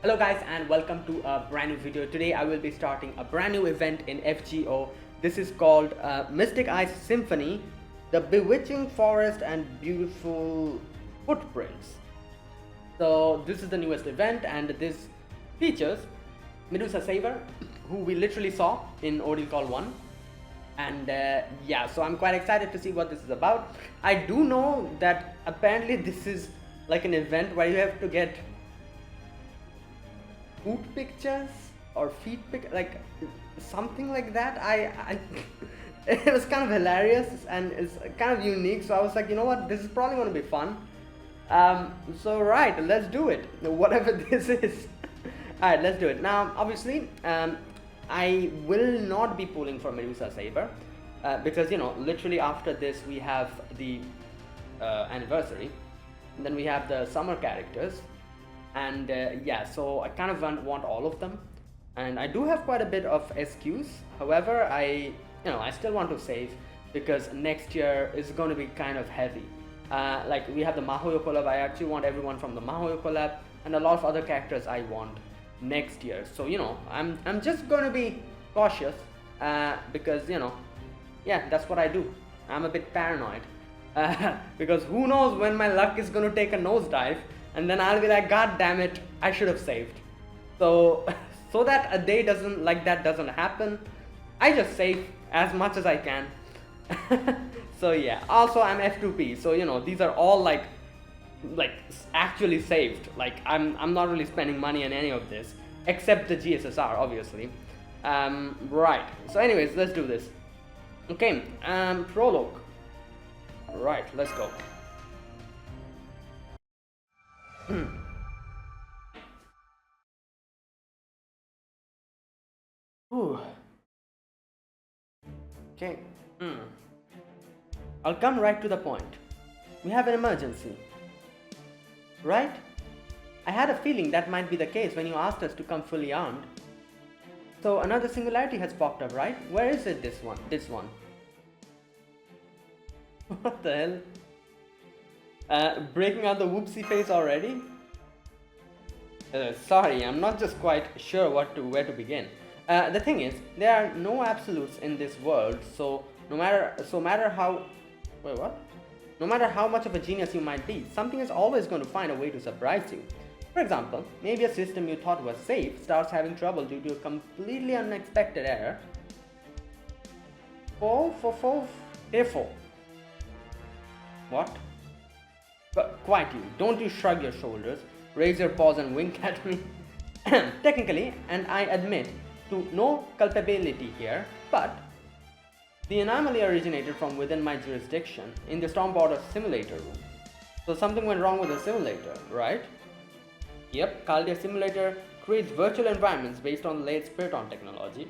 Hello guys and welcome to a brand new video. Today I will be starting a brand new event in FGO. This is called Mystic Ice Symphony, the bewitching forest and beautiful footprints. So this is the newest event and this features Medusa Saver, who we literally saw in Ordeal Call 1. And yeah, so I'm quite excited to see what this is about. I do know that apparently this is like an event where you have to get foot pictures or feet like something like that. I it was kind of hilarious and it's kind of unique, so I was like, you know what, this is probably going to be fun. So right, let's do it, whatever this is. All right, let's do it now. Obviously I will not be pulling for Medusa Saber because, you know, literally after this we have the anniversary, and then we have the summer characters. And yeah, so I kind of want all of them, and I do have quite a bit of SQs. However, I still want to save because next year is going to be kind of heavy. Like we have the Mahoyo collab. I actually want everyone from the Mahoyo collab, and a lot of other characters I want next year. So I'm just going to be cautious because yeah, that's what I do. I'm a bit paranoid because who knows when my luck is going to take a nosedive. And then I'll be like, God damn it, I should have saved. So that a day like that doesn't happen, I just save as much as I can. So yeah, also I'm F2P, so these are all like actually saved. Like I'm not really spending money on any of this except the GSSR, obviously. Right, so anyways, let's do this. Okay, prologue. Right, let's go. Ooh. Okay. I'll come right to the point. We have an emergency. Right? I had a feeling that might be the case when you asked us to come fully armed. So another singularity has popped up, right? Where is it, this one? What the hell? Breaking out the whoopsie face already? Sorry, I'm not just quite sure where to begin. The thing is, there are no absolutes in this world, so no matter how much of a genius you might be, something is always going to find a way to surprise you. For example, maybe a system you thought was safe starts having trouble due to a completely unexpected error. Therefore. What? But quite you. Don't you shrug your shoulders, raise your paws and wink at me. Technically, and I admit to no culpability here, but the anomaly originated from within my jurisdiction in the Stormborder simulator room. So something went wrong with the simulator, right? Yep, Caldia simulator creates virtual environments based on the late Spiriton technology.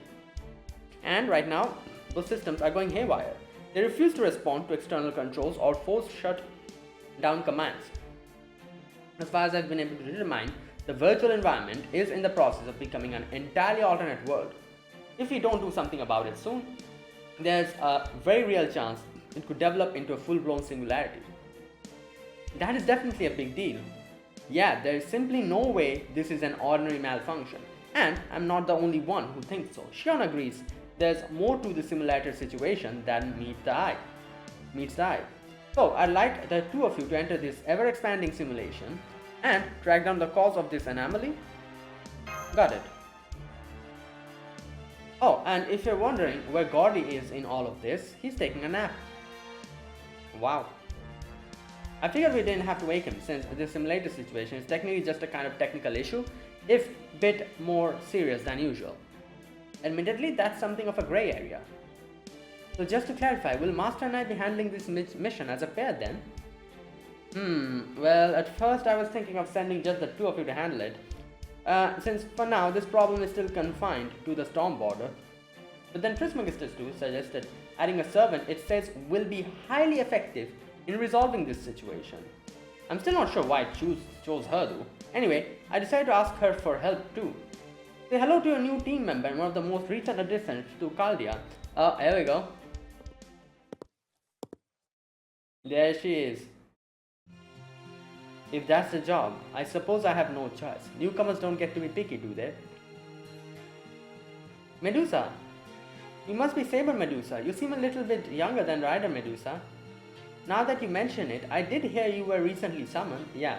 And right now, those systems are going haywire. They refuse to respond to external controls or force shut down commands. As far as I've been able to determine, the virtual environment is in the process of becoming an entirely alternate world. If we don't do something about it soon, there's a very real chance it could develop into a full-blown singularity. That is definitely a big deal. Yeah, there is simply no way this is an ordinary malfunction, and I'm not the only one who thinks so. Shion agrees. There's more to the simulator situation than meets the eye. So I'd like the two of you to enter this ever-expanding simulation and track down the cause of this anomaly. Got it. Oh, and if you're wondering where Gordy is in all of this, he's taking a nap. Wow. I figured we didn't have to wake him since this simulator situation is technically just a kind of technical issue, if a bit more serious than usual. Admittedly, that's something of a grey area. So just to clarify, will Master and I be handling this mission as a pair then? Well, at first I was thinking of sending just the two of you to handle it, since for now this problem is still confined to the Stormborder. But then Trismegistus too suggested adding a servant it says will be highly effective in resolving this situation. I'm still not sure why it chose her though. Anyway, I decided to ask her for help too. Say hello to your new team member and one of the most recent additions to Caldia. Oh, here we go. There she is. If that's the job, I suppose I have no choice. Newcomers don't get to be picky, do they? Medusa! You must be Saber Medusa. You seem a little bit younger than Rider Medusa. Now that you mention it, I did hear you were recently summoned. Yeah.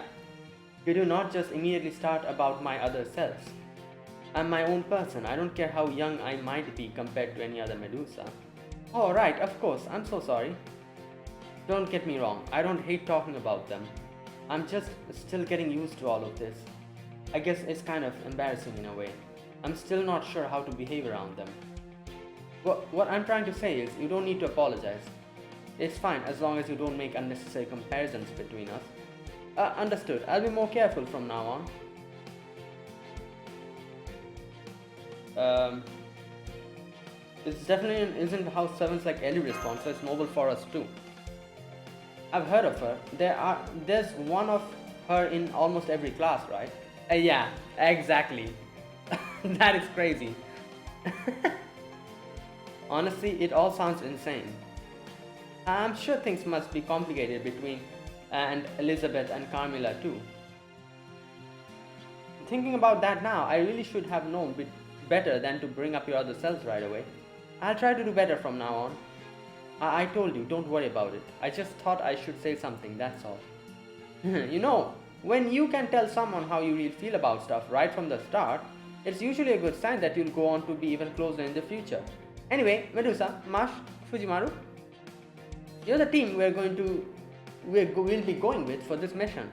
You do not just immediately start about my other selves. I'm my own person. I don't care how young I might be compared to any other Medusa. Oh, right, of course. I'm so sorry. Don't get me wrong. I don't hate talking about them. I'm just still getting used to all of this. I guess it's kind of embarrassing in a way. I'm still not sure how to behave around them. What I'm trying to say is, you don't need to apologize. It's fine as long as you don't make unnecessary comparisons between us. Understood. I'll be more careful from now on. This definitely isn't how servants like Ellie respond, so it's noble for us too. I've heard of her. There's one of her in almost every class, right? Yeah, exactly. That is crazy. Honestly, it all sounds insane. I'm sure things must be complicated between and Elizabeth and Carmilla too. Thinking about that now, I really should have known better than to bring up your other selves right away. I'll try to do better from now on. I told you, don't worry about it. I just thought I should say something, that's all. You know, when you can tell someone how you really feel about stuff right from the start, it's usually a good sign that you'll go on to be even closer in the future. Anyway, Medusa, Mash, Fujimaru, you're the team we'll be going with for this mission.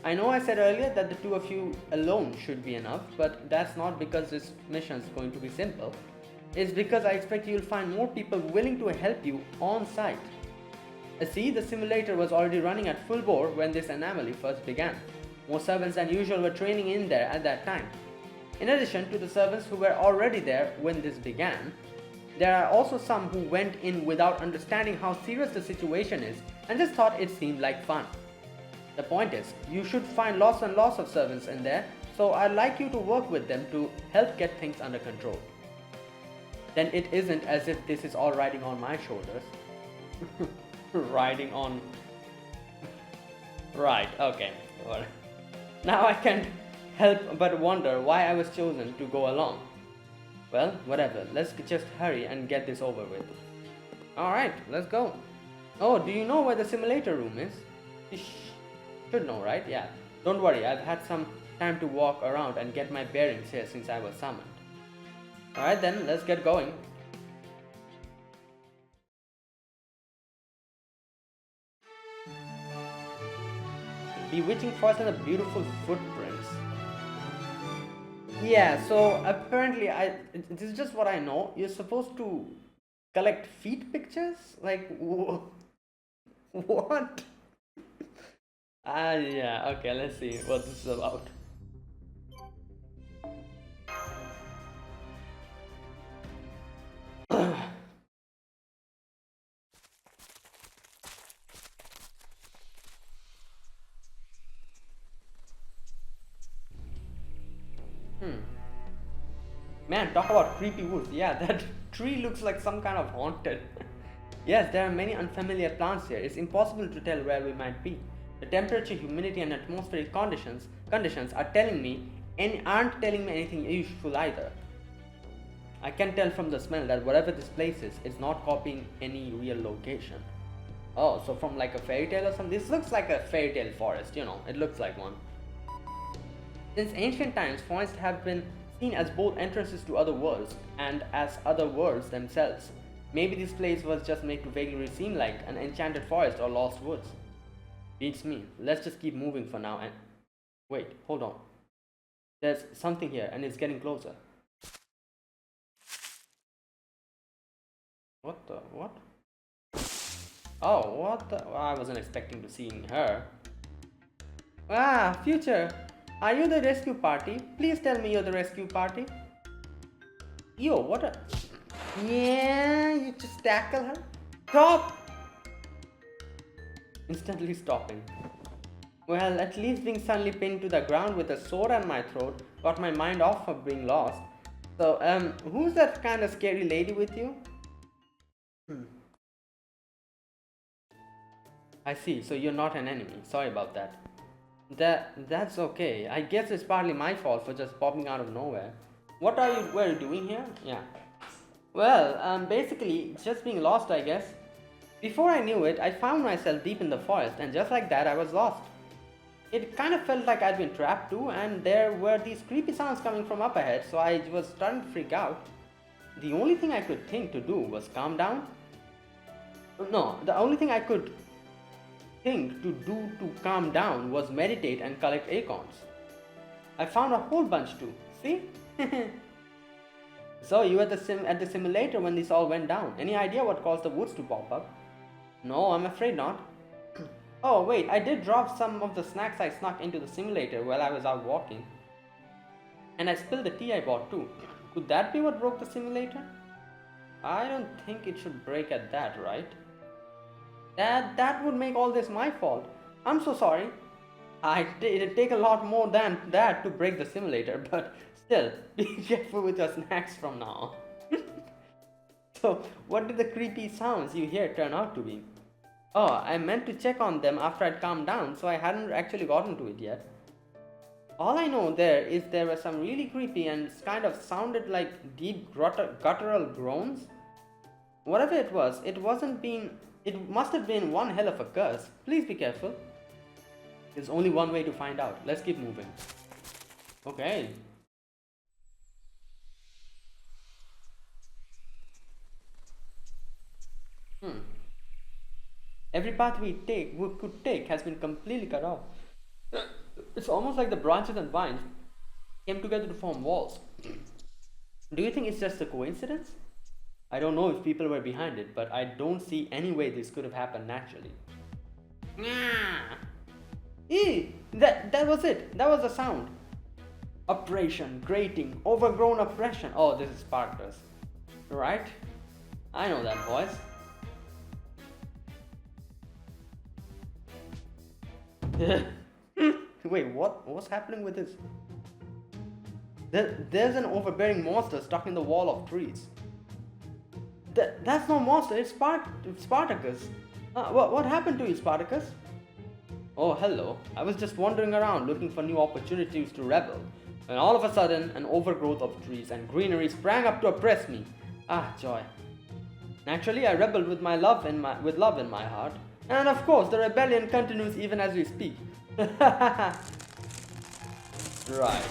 I know I said earlier that the two of you alone should be enough, but that's not because this mission is going to be simple. It's because I expect you'll find more people willing to help you on site. See, the simulator was already running at full bore when this anomaly first began. More servants than usual were training in there at that time. In addition to the servants who were already there when this began, there are also some who went in without understanding how serious the situation is and just thought it seemed like fun. The point is, you should find lots and lots of servants in there, so I'd like you to work with them to help get things under control. Then it isn't as if this is all riding on my shoulders. Riding on... Right, okay. Well, now I can't help but wonder why I was chosen to go along. Well, whatever, let's just hurry and get this over with. Alright, let's go. Oh, do you know where the simulator room is? You should know, right? Yeah. Don't worry, I've had some time to walk around and get my bearings here since I was summoned. Alright then, let's get going. Bewitching forest and the beautiful footprints. Yeah, so apparently this is just what I know. You're supposed to collect feet pictures? Like, what? Yeah, okay, let's see what this is about. Man, talk about creepy woods. Yeah, that tree looks like some kind of haunted. Yes, there are many unfamiliar plants here. It's impossible to tell where we might be. The temperature, humidity, and atmospheric conditions aren't telling me anything useful either. I can tell from the smell that whatever this place is, it's not copying any real location. Oh, so from like a fairy tale or something? This looks like a fairy tale forest, you know, it looks like one. Since ancient times, forests have been seen as both entrances to other worlds and as other worlds themselves. Maybe this place was just made to vaguely seem like an enchanted forest or lost woods. Beats me. Let's just keep moving for now and... Wait, hold on. There's something here and it's getting closer. What? Oh, what the... I wasn't expecting to see her. Ah, future! Are you the rescue party? Please tell me you're the rescue party. Yo, what a... Yeah, you just tackle her? Stop! Instantly stopping. Well, at least being suddenly pinned to the ground with a sword on my throat got my mind off of being lost. So, who's that kind of scary lady with you? I see, so you're not an enemy. Sorry about that. That's okay. I guess it's partly my fault for just popping out of nowhere. What are you were you doing here? Yeah. Well, basically just being lost, I guess. Before I knew it, I found myself deep in the forest, and just like that, I was lost. It kind of felt like I'd been trapped too, and there were these creepy sounds coming from up ahead, so I was starting to freak out. The only thing I could think to do was calm down. No, the only thing I could think to do to calm down was meditate and collect acorns. I found a whole bunch too. See? So you were at the simulator when this all went down. Any idea what caused the woods to pop up? No, I'm afraid not. Oh wait, I did drop some of the snacks I snuck into the simulator while I was out walking. And I spilled the tea I bought too. Could that be what broke the simulator? I don't think it should break at that, right? That would make all this my fault. I'm so sorry. It'd take a lot more than that to break the simulator, but still, be careful with your snacks from now on. So, what did the creepy sounds you hear turn out to be? Oh, I meant to check on them after I'd calmed down, so I hadn't actually gotten to it yet. All I know there were some really creepy and kind of sounded like deep guttural groans. Whatever it was, it must have been one hell of a curse. Please be careful. There's only one way to find out. Let's keep moving. Okay. Every path we could take has been completely cut off. It's almost like the branches and vines came together to form walls. Do you think it's just a coincidence? I don't know if people were behind it, but I don't see any way this could have happened naturally. That was it. That was the sound. Oppression, grating, overgrown oppression. Oh, this is Spartacus. Right? I know that voice. Wait, what's happening with this? There's an overbearing monster stuck in the wall of trees. That's no monster, it's Spartacus. What happened to you, Spartacus? Oh, hello. I was just wandering around looking for new opportunities to rebel, when all of a sudden an overgrowth of trees and greenery sprang up to oppress me. Ah, joy. Naturally, I rebelled with love in my heart, and of course, the rebellion continues even as we speak. Right.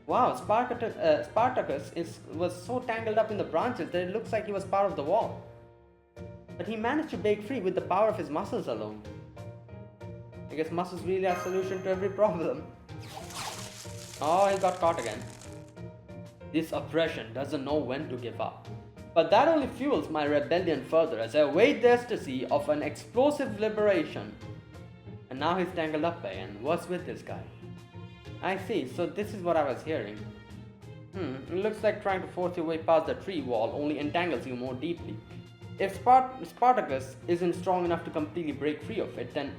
Wow, Spartacus was so tangled up in the branches that it looks like he was part of the wall. But he managed to break free with the power of his muscles alone. I guess muscles really are a solution to every problem. Oh, he got caught again. This oppression doesn't know when to give up. But that only fuels my rebellion further as I await the ecstasy of an explosive liberation. And now he's tangled up again. What's with this guy? I see, so this is what I was hearing. It looks like trying to force your way past the tree wall only entangles you more deeply. If Spartacus isn't strong enough to completely break free of it, then...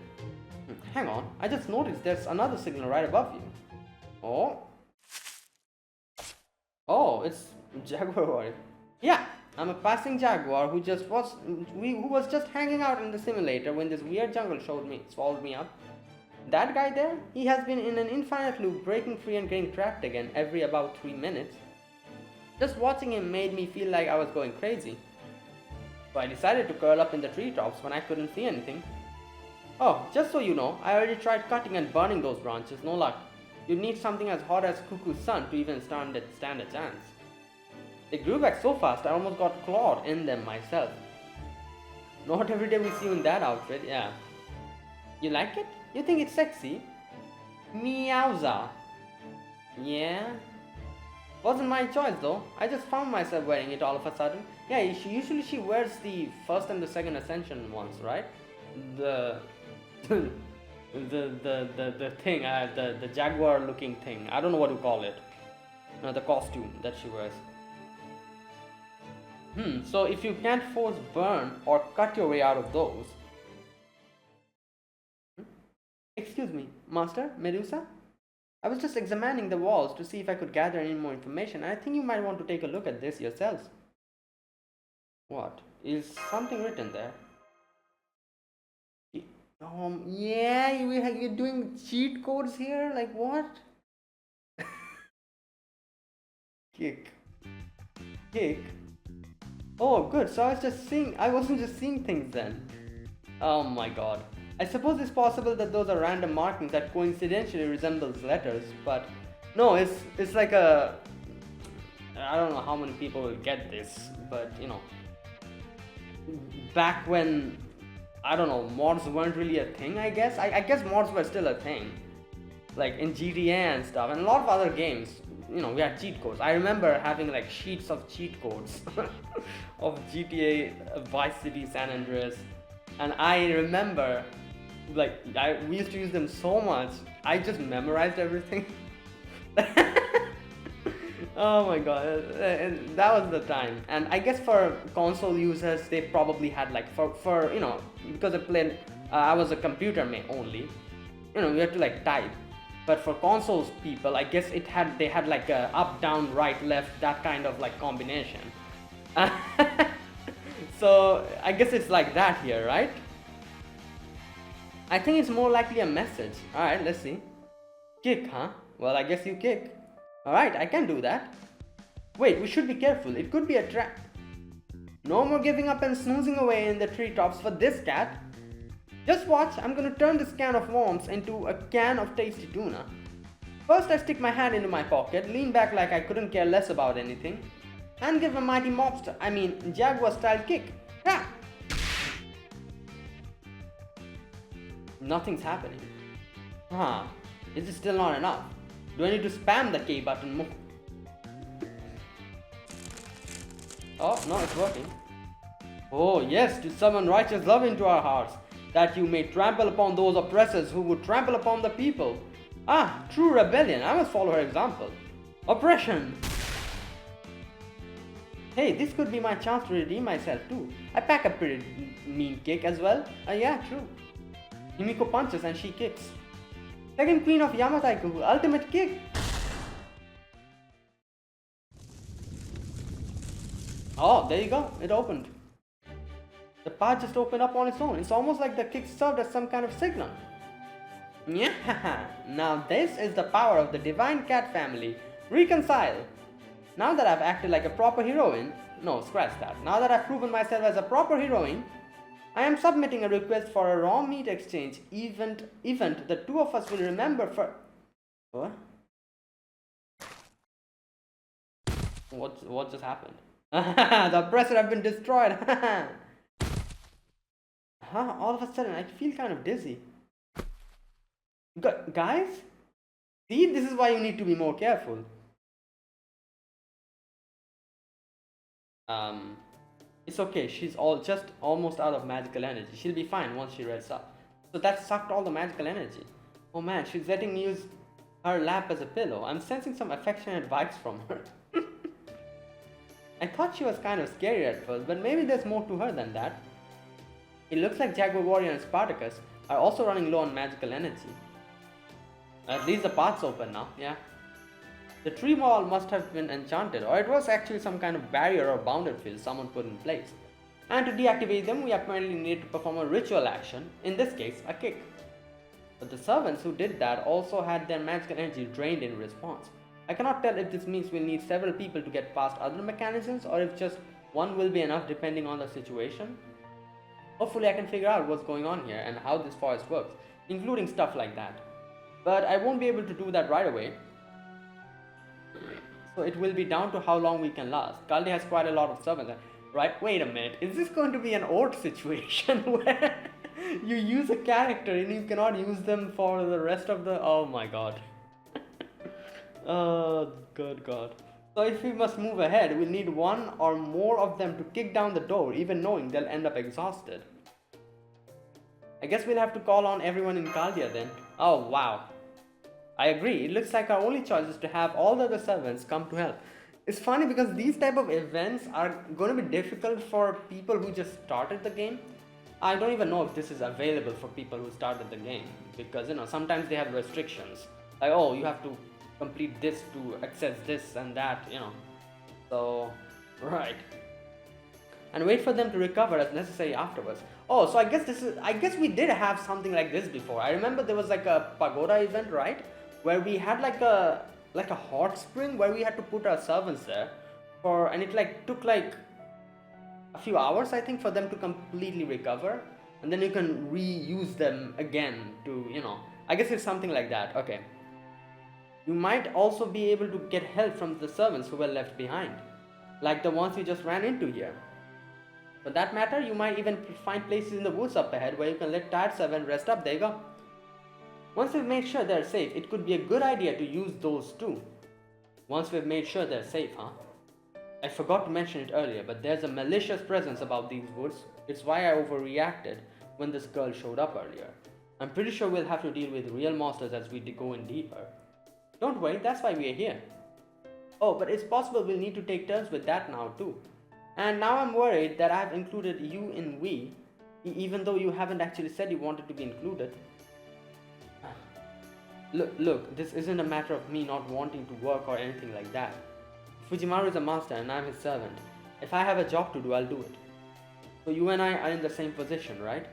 Hang on, I just noticed there's another signal right above you. Oh? Oh, it's Jaguar. Yeah, I'm a passing Jaguar who was just hanging out in the simulator when this weird jungle swallowed me up. That guy there, he has been in an infinite loop, breaking free and getting trapped again every about 3 minutes. Just watching him made me feel like I was going crazy. So I decided to curl up in the treetops when I couldn't see anything. Oh, just so you know, I already tried cutting and burning those branches, no luck. You'd need something as hot as Cuckoo's sun to even stand a chance. They grew back so fast I almost got clawed in them myself. Not every day we see you in that outfit, yeah. You like it? You think it's sexy? Meowza. Yeah? Wasn't my choice though. I just found myself wearing it all of a sudden. Yeah, usually she wears the first and the second ascension ones, right? The the thing, the jaguar looking thing. I don't know what to call it. No, the costume that she wears. So if you can't force burn or cut your way out of those. Excuse me, Master Medusa? I was just examining the walls to see if I could gather any more information, and I think you might want to take a look at this yourselves. What? Is something written there? Yeah, you're doing cheat codes here? Like what? Kick. Kick. Oh, good. So I wasn't just seeing things then. Oh my god. I suppose it's possible that those are random markings that coincidentally resembles letters, but no, it's like a I don't know how many people will get this, but back when I don't know, mods weren't really a thing, I guess. I guess mods were still a thing. Like in GTA and stuff, and a lot of other games, we had cheat codes. I remember having like sheets of cheat codes of GTA, Vice City, San Andreas, and I remember like we used to use them so much. I just memorized everything. Oh my god, and that was the time. And I guess for console users, they probably had like for because I was a computer only. We had to like type. But for consoles people, I guess they had like a up, down, right, left, that kind of like combination. So I guess it's like that here, right? I think it's more likely a message. Alright, let's see. Kick, huh? Well, I guess you kick. Alright, I can do that. Wait, we should be careful. It could be a trap. No more giving up and snoozing away in the treetops for this cat. Just watch, I'm gonna turn this can of worms into a can of tasty tuna. First I stick my hand into my pocket, lean back like I couldn't care less about anything, and give a mighty Jaguar style kick. Yeah. Nothing's happening. Is it still not enough? Do I need to spam the K button more? Oh, no, it's working. Oh, yes, to summon righteous love into our hearts, that you may trample upon those oppressors who would trample upon the people. True rebellion. I must follow her example. Oppression. Hey, this could be my chance to redeem myself too. I pack a pretty mean kick as well. Yeah, true. Himiko punches and she kicks. Second queen of Yamataiku, ultimate kick. Oh, there you go. It opened. The path just opened up on its own. It's almost like the kick served as some kind of signal. Yeah, now this is the power of the divine cat family. Reconcile. Now that I've acted like a proper heroine, no, scratch that. Now that I've proven myself as a proper heroine, I am submitting a request for a raw meat exchange event the two of us will remember for... What? What just happened? The oppressor have been destroyed. All of a sudden I feel kind of dizzy. Guys? See, this is why you need to be more careful. It's okay, she's just almost out of magical energy. She'll be fine once she rests up. So that sucked all the magical energy. Oh man, she's letting me use her lap as a pillow. I'm sensing some affectionate vibes from her. I thought she was kind of scary at first, but maybe there's more to her than that. It looks like Jaguar Warrior and Spartacus are also running low on magical energy. At least the path's open now, yeah. The tree wall must have been enchanted, or it was actually some kind of barrier or bounded field someone put in place. And to deactivate them, we apparently need to perform a ritual action, in this case, a kick. But the servants who did that also had their magical energy drained in response. I cannot tell if this means we'll need several people to get past other mechanisms, or if just one will be enough depending on the situation. Hopefully I can figure out what's going on here and how this forest works, including stuff like that. But I won't be able to do that right away. So it will be down to how long we can last. Kaldi has quite a lot of servants. Right, wait a minute. Is this going to be an old situation where you use a character and you cannot use them for the rest of the... Oh my god. Oh, good god. So if we must move ahead, we'll need one or more of them to kick down the door, even knowing they'll end up exhausted. I guess we'll have to call on everyone in Kaldia then. Oh wow. I agree, it looks like our only choice is to have all the other servants come to help. It's funny because these type of events are going to be difficult for people who just started the game. I don't even know if this is available for people who started the game, because sometimes they have restrictions. Like, oh, you have to complete this to access this and that, So, right. and wait for them to recover as necessary afterwards. Oh, so I guess we did have something like this before. I remember there was like a pagoda event, right? Where we had like a hot spring where we had to put our servants there and it like took like a few hours, I think, for them to completely recover, and then you can reuse them again to, I guess it's something like that. Okay. You might also be able to get help from the servants who were left behind, like the ones we just ran into here. For that matter, you might even find places in the woods up ahead where you can let tired servants rest up. There you go. Once we've made sure they're safe, it could be a good idea to use those too. Once we've made sure they're safe, huh? I forgot to mention it earlier, but there's a malicious presence about these woods. It's why I overreacted when this girl showed up earlier. I'm pretty sure we'll have to deal with real monsters as we go in deeper. Don't worry, that's why we're here. Oh, but it's possible we'll need to take turns with that now too. And now I'm worried that I've included you in we, even though you haven't actually said you wanted to be included. Look, this isn't a matter of me not wanting to work or anything like that. Fujimaru is a master and I'm his servant. If I have a job to do, I'll do it. So you and I are in the same position, right?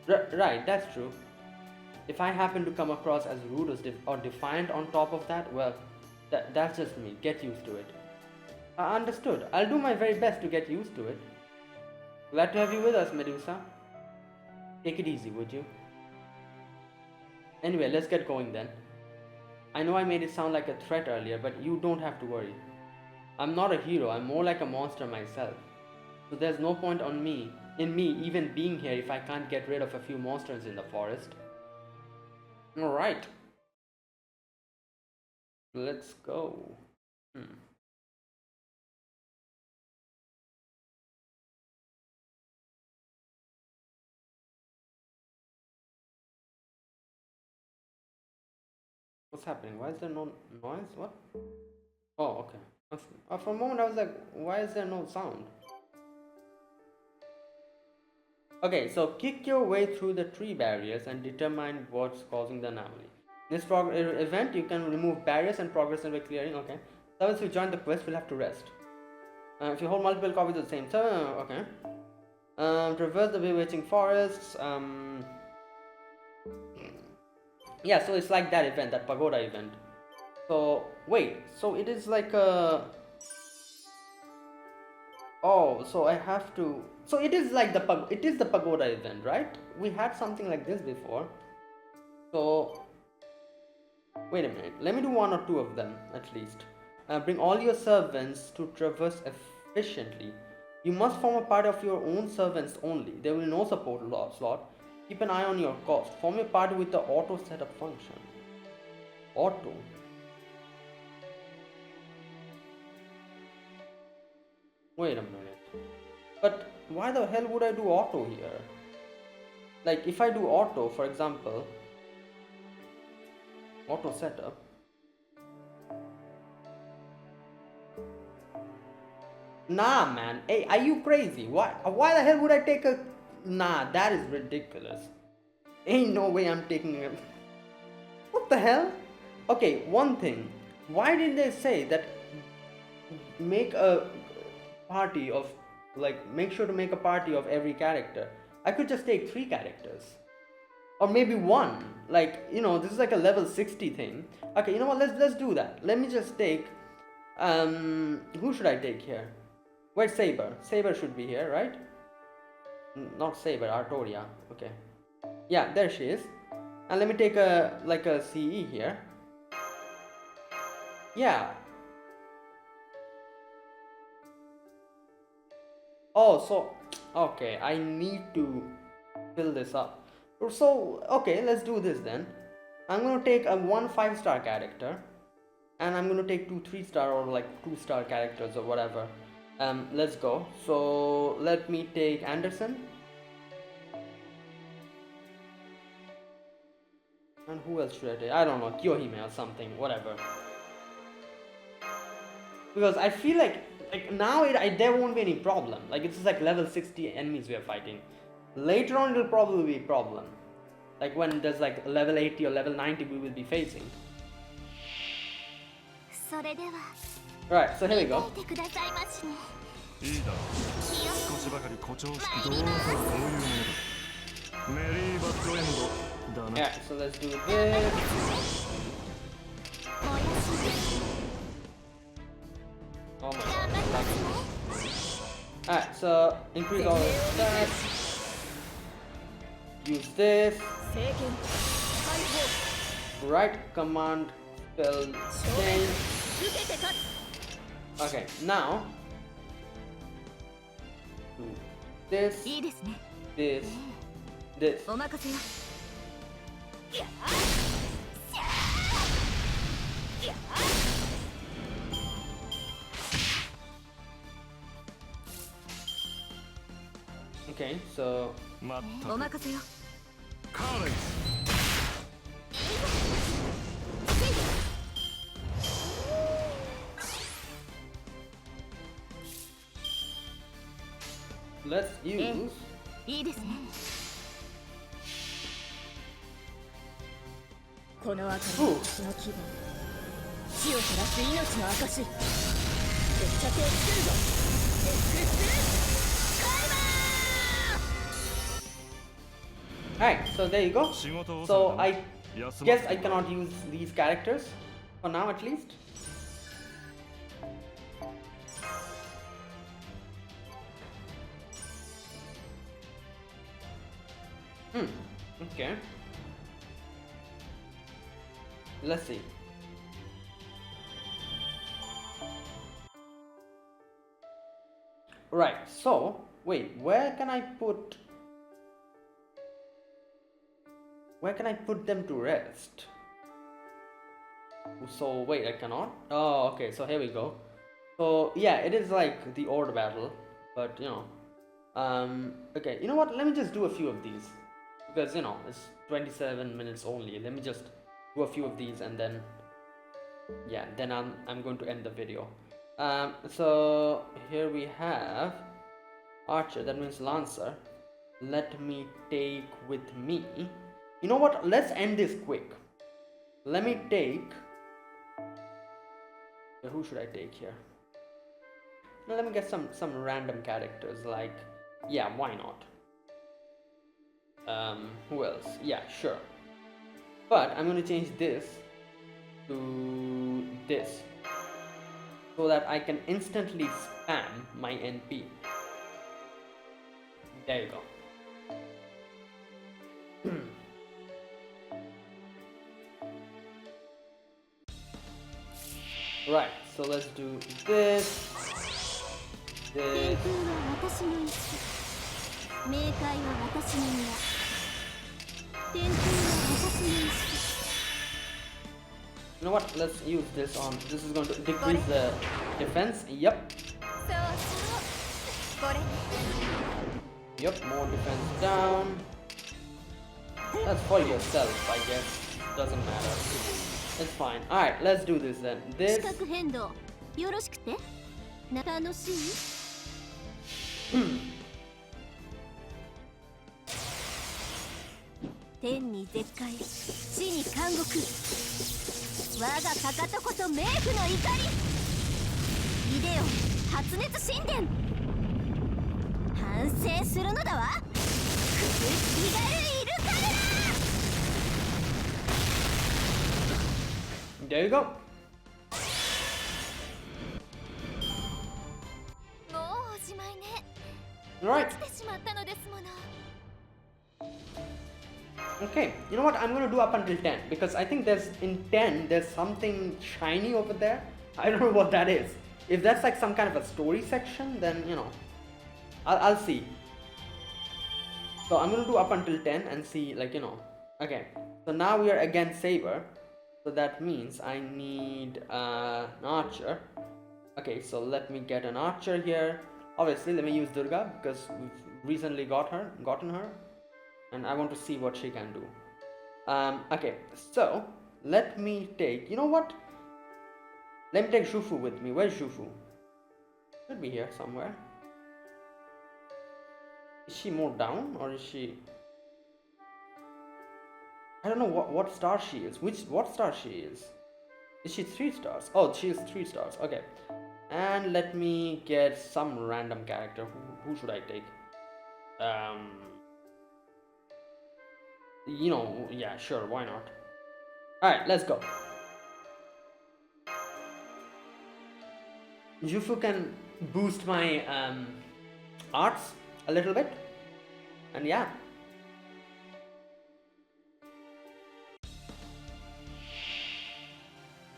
Right, that's true. If I happen to come across as rude or defiant on top of that, well, that's just me. Get used to it. Understood. I'll do my very best to get used to it. Glad to have you with us, Medusa. Take it easy, would you? Anyway, let's get going then. I know I made it sound like a threat earlier, but you don't have to worry. I'm not a hero, I'm more like a monster myself. So there's no point in me even being here if I can't get rid of a few monsters in the forest. Alright. Let's go. What's happening? Why is there no noise? What? Oh, okay. For a moment I was like, why is there no sound? Okay, so kick your way through the tree barriers and determine what's causing the anomaly. In this event, you can remove barriers and progress by clearing. Okay. Servants who join the quest will have to rest. If you hold multiple copies of the same servant, okay. Traverse the bewitching forests. Yeah, so it's like that event, that pagoda event. So wait, so it is like a. Oh, so I have to. So it is like the pagoda event, right? We had something like this before. So wait a minute. Let me do one or two of them at least. Bring all your servants to traverse efficiently. You must form a party of your own servants only. There will be no support slot. Keep an eye on your cost. Form your party with the auto setup function. Auto. Wait a minute. But why the hell would I do auto here? Like if I do auto, for example, auto setup. Nah, man. Hey, are you crazy? Why the hell would I take a... Nah, that is ridiculous. Ain't no way I'm taking a... What the hell? Okay, one thing. Why did they say that make a party of... Like, make sure to make a party of every character? I could just take 3 characters. Or maybe 1. Like, you know, this is like a level 60 thing. Okay, you know what? Let's do that. Let me just take... who should I take here? Where's Saber? Saber should be here, right? Not Saber, Artoria. Okay. Yeah, there she is. And let me take a CE here. Yeah. Oh, so okay, I need to fill this up. So okay, let's do this then. I'm gonna take a 1 5-star character, and I'm gonna take 2 3-star or like 2-star characters or whatever. Let's go. So let me take Anderson. And who else should I take? I don't know, Kyohime or something, whatever. Because I feel like now there won't be any problem. Like it's just like level 60 enemies we are fighting. Later on it'll probably be a problem. Like when there's like level 80 or level 90 we will be facing. Right, so here we go. いいだろう。少しばかり誇張してどうぞそういうものだ。メリーバッドエンドだな。Yeah, so let's do this. Oh my god. Alright, so increase all the stats. Use this. Right command spell change. Okay, now do this, this, this. Okay, so まったくカーレンス let's use いいですね。この明かりは私の希望。死を照らす命の証。決着をつけるぞ。エクスプレスカイバー。 Alright, so there you go. So I guess I cannot use these characters for now at least. Okay. Let's see. Right, so wait, where can I put them to rest? So wait, I cannot. Oh, okay, so here we go. So yeah, it is like the Ord battle, but you know, okay, you know what, let me just do a few of these, because you know, it's 27 minutes only. Let me just do a few of these, and then yeah, then I'm going to end the video. So here we have Archer, that means Lancer. Let me take with me, you know what, let's end this quick. Let me take, who should I take here? Now let me get some random characters, like, yeah, why not? Who else? Yeah, sure. But I'm going to change this to this, so that I can instantly spam my NP. There you go. Right, so let's do this. This. You know what? Let's use this on. This is going to decrease the defense. Yep. Yep, more defense down. That's for yourself, I guess. Doesn't matter. It's fine. Alright, let's do this then. This. There you go. Right. Okay, you know what? I'm gonna do up until 10, because I think in 10 there's something shiny over there. I don't know what that is. If that's like some kind of a story section, then you know, I'll see. So I'm gonna do up until 10 and see, like, you know. Okay, so now we are against Saber, so that means I need an archer. Okay, so let me get an archer here. Obviously, let me use Durga, because we've recently gotten her, and I want to see what she can do. Okay, so let me take, you know what? Let me take Shufu with me. Where's Shufu? Should be here somewhere. Is she more down, or is she? I don't know what star she is. What star she is? Is she 3 stars? Oh, she is 3 stars. Okay. And let me get some random character. Who should I take? You know, yeah, sure, why not? Alright, let's go. Jufu can boost my arts a little bit. And yeah.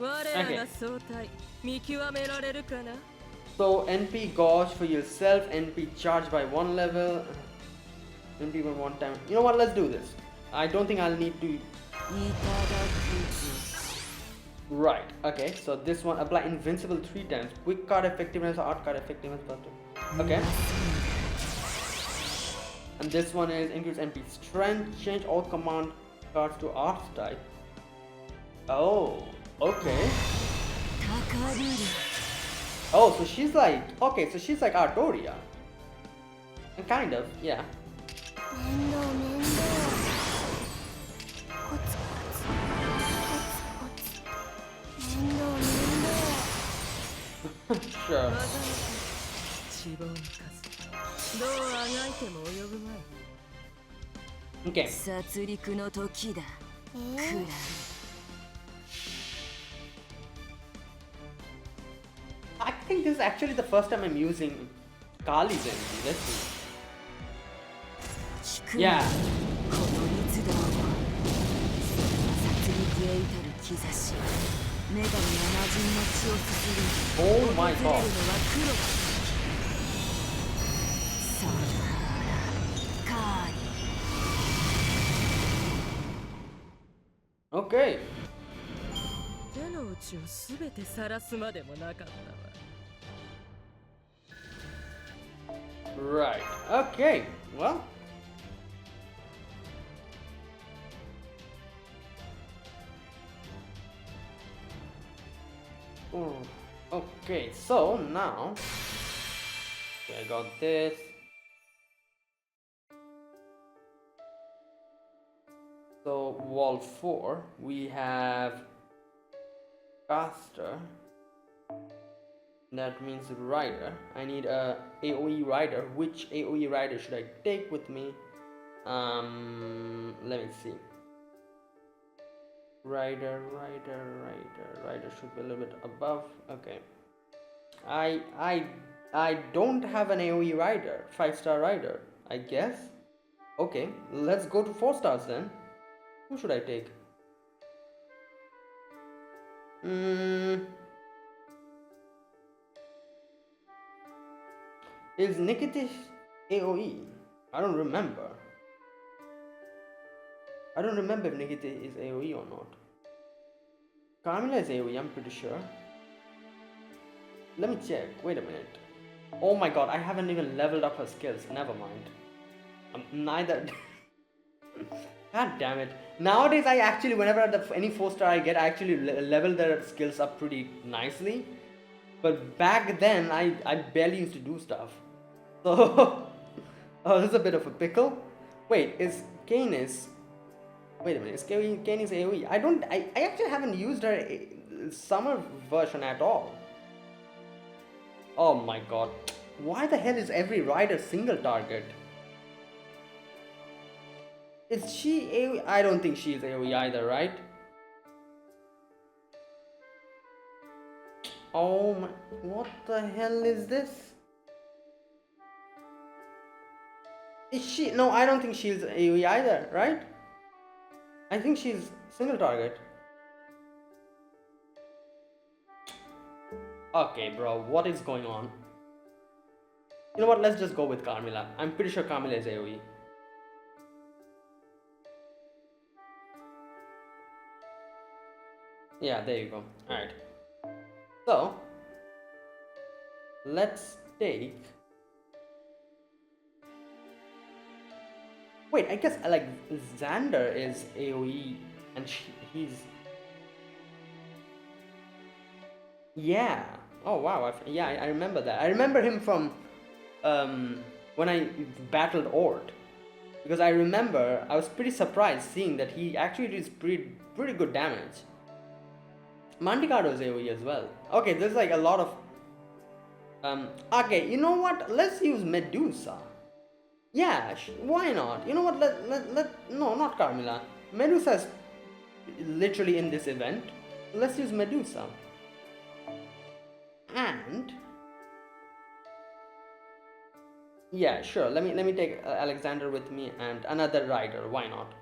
Okay. So NP gauge for yourself, NP charge by 1 level, NP by 1 time. You know what, let's do this. I don't think I'll need to. Right, okay, so this one apply invincible 3 times. Quick card effectiveness, art card effectiveness, okay. And this one is increase NP strength, change all command cards to art type. Oh, okay. Oh, so she's like, okay, so she's like Artoria. Kind of, yeah. Sure. Okay. I think this is actually the first time I'm using Kali's energy. Let's see. Yeah. Oh my god. Okay. Right. Okay. Well. Oh, okay, so now I got this. So wall 4 we have caster. That means rider. I need a AoE rider. Which AoE rider should I take with me? Let me see. Rider should be a little bit above. Okay. I don't have an AoE rider, 5-star rider, I guess. Okay, let's go to 4 stars then. Who should I take? Is Nikitish AoE? I don't remember. I don't remember if Nikita is AoE or not. Carmilla is AoE, I'm pretty sure. Let me check. Wait a minute. Oh my god, I haven't even leveled up her skills. Never mind. Neither. God damn it. Nowadays, I actually, whenever any 4-star I get, I actually level their skills up pretty nicely. But back then, I barely used to do stuff. So, oh, this is a bit of a pickle. Wait, is Canis? Wait a minute, is Canis AoE? I actually haven't used her summer version at all. Oh my god. Why the hell is every rider single target? Is she AoE? I don't think she is AoE either, right? Oh my, what the hell is this? Is she? No, I don't think she's AoE either, right? I think she's single target. Okay, bro, what is going on? You know what, let's just go with Carmilla. I'm pretty sure Carmilla is AoE. Yeah, there you go. Alright. So, let's take... Wait, I guess like Xander is AoE and he's... Yeah. Oh wow, I remember that. I remember him from when I battled Ord. Because I remember, I was pretty surprised seeing that he actually does pretty good damage. Manticardo is AoE as well. Okay, there's like a lot of Okay, you know what? Let's use Medusa. Yeah, why not? You know what? No, not Carmilla. Medusa is literally in this event. Let's use Medusa. And yeah, sure. Let me take Alexander with me and another rider. Why not?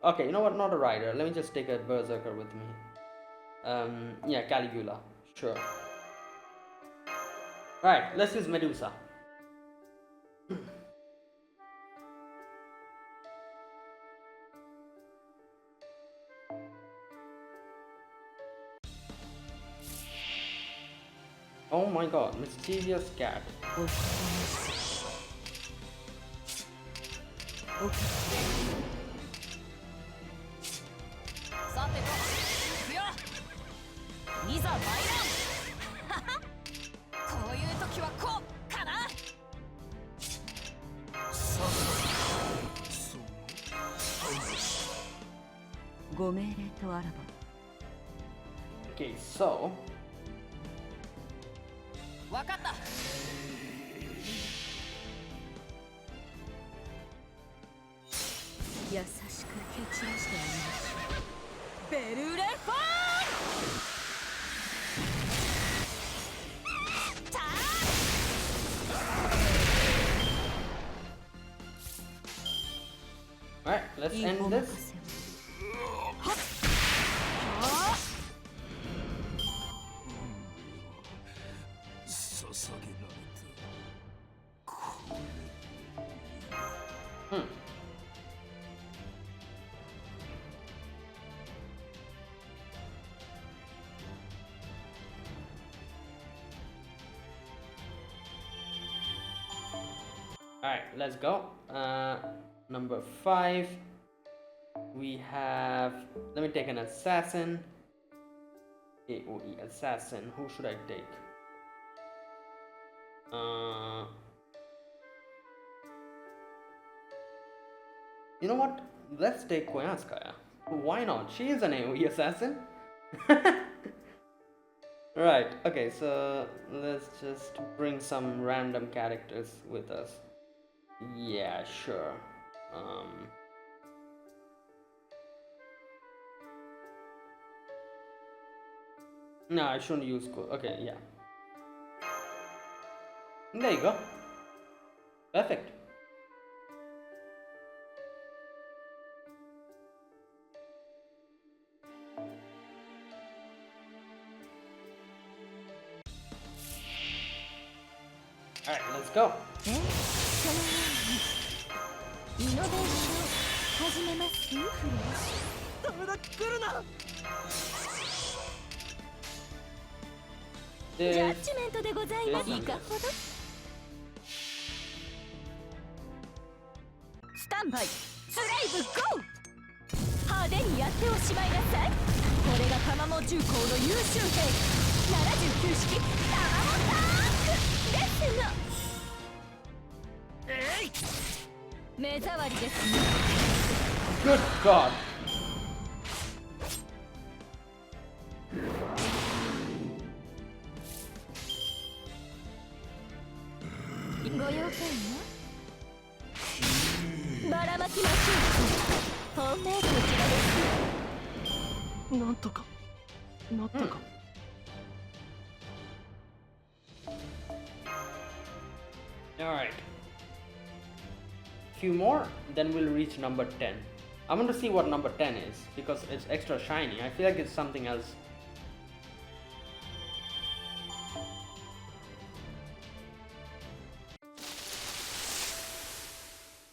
Okay, you know what? Not a rider. Let me just take a berserker with me. Yeah, Caligula. Sure. Right. Let's use Medusa. Oh my God, mischievous cat. Okay, so わかった。優しく蹴散らしてやります。ベルレフォー。たあ。alright, let's end this. Alright, let's go. Number 5. We have. Let me take an assassin. AOE assassin. Who should I take? You know what? Let's take Koyanskaya. Why not? She is an AOE assassin. Right, okay, so let's just bring some random characters with us. Yeah, sure. No, I shouldn't use okay, yeah. There you go. Perfect. Alright, let's go. イノベーション始めますよ。ダメだ、来るな。ジャッジメントでございます。いかほど。スタンバイ、スライブゴー。派手にやっておしまいなさい。これが玉も重工の優秀兵。79式玉もタンクですが。目障りですね。Good God. ご用件はばらまきましょう。本命こちらです。なんとかなったか。Alright. Few more, then we'll reach number 10. I want to see what number 10 is because it's extra shiny. I feel like it's something else.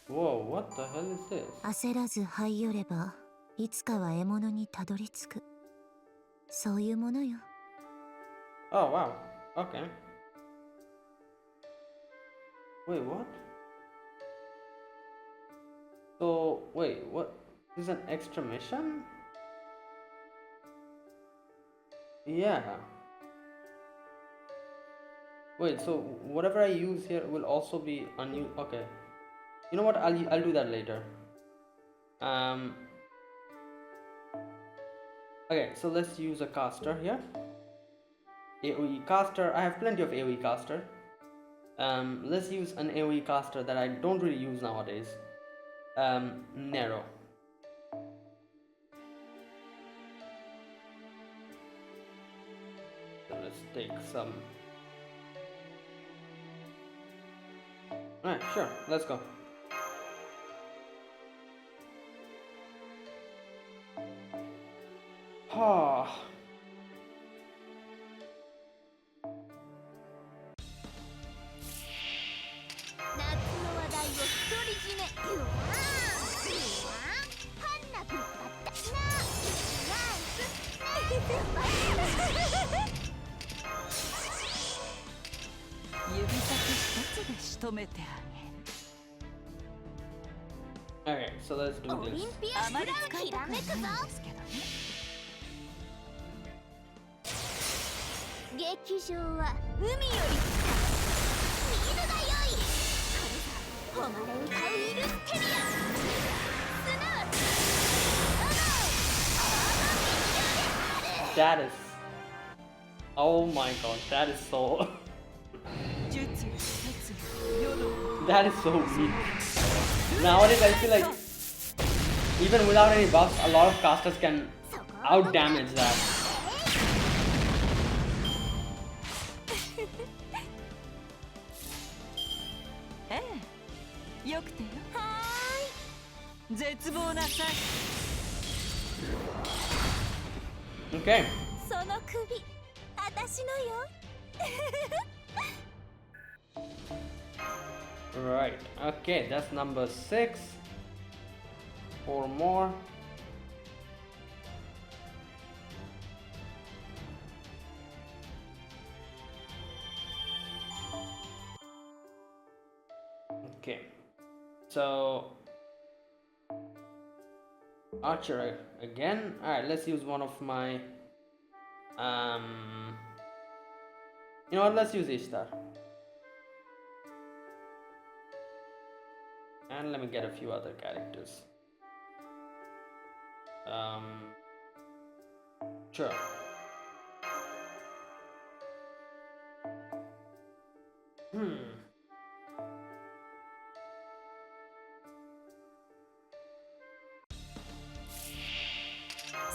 Whoa, what the hell is this? 焦らず這い寄ればいつかは獲物にたどり着く。そういうものよ。 Oh wow, okay. Wait, what? So, wait, what? This is an extra mission? Yeah. Wait, so whatever I use here will also be unused. Okay. You know what? I'll do that later. Okay, so let's use a caster here. AoE caster. I have plenty of AoE caster. Let's use an AoE caster that I don't really use nowadays. Nero. So let's take some. Alright, sure, let's go. Ah. 夏の話題を独り占めうわーうわーハンナぶっぱったな指先一つで仕留めてあげる Okay, so let's do オリン this. ピアスラーきらめくぞ劇場は海より見るがよい誉れ歌うイルステリアスヌー That is. Oh my god, that is so. That is so weak. Nowadays, I feel like even without any buffs, a lot of casters can out damage that. Okay. その首私のよ Right. Okay, that's number 6. 4 more. Okay. So Archer again. Alright, let's use one of my you know what, let's use Ishtar. And let me get a few other characters. Sure.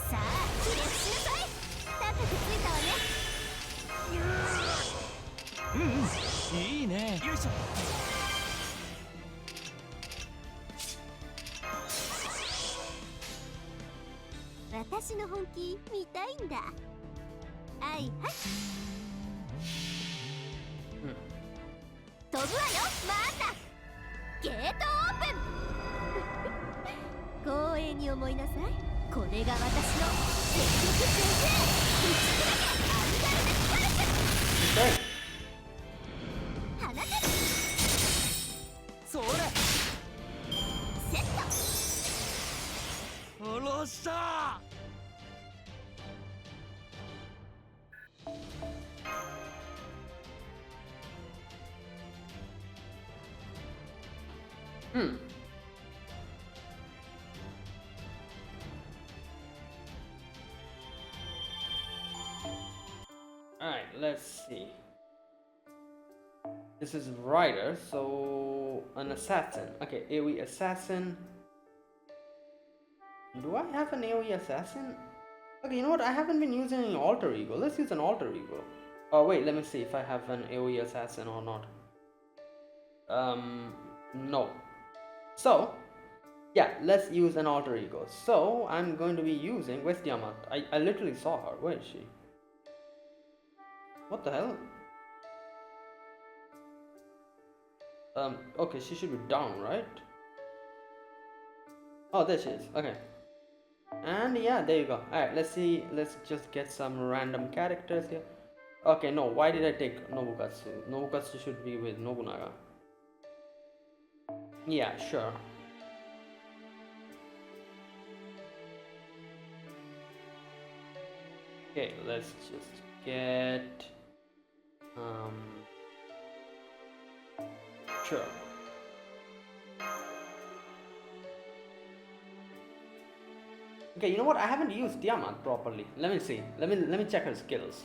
さあ気力集済高くついたわねいいねよいしょ私の本気見たいんだはいはい飛ぶわよまたゲートオープン光栄に思いなさいこれが私の積極先生打ち砕けアンガルデスパルス Okay. 放てそれセット下ろしたAlright, let's see. This is Rider, so an assassin. Okay, AoE assassin. Do I have an AoE assassin? Okay, you know what? I haven't been using any alter ego. Let's use an alter ego. Oh wait, let me see if I have an AoE assassin or not. No. So, yeah, let's use an alter ego. So, I'm going to be using... Where's Diamant? I literally saw her. Where is she? What the hell? Okay, she should be down, right? Oh, there she is. Okay. And yeah, there you go. Alright, let's see. Let's just get some random characters here. Okay, no, why did I take Nobukatsu? Nobukatsu should be with Nobunaga. Yeah, sure. Okay, let's just get sure. Okay, you know what? I haven't used Tiamat properly. Let me see. Let me check her skills.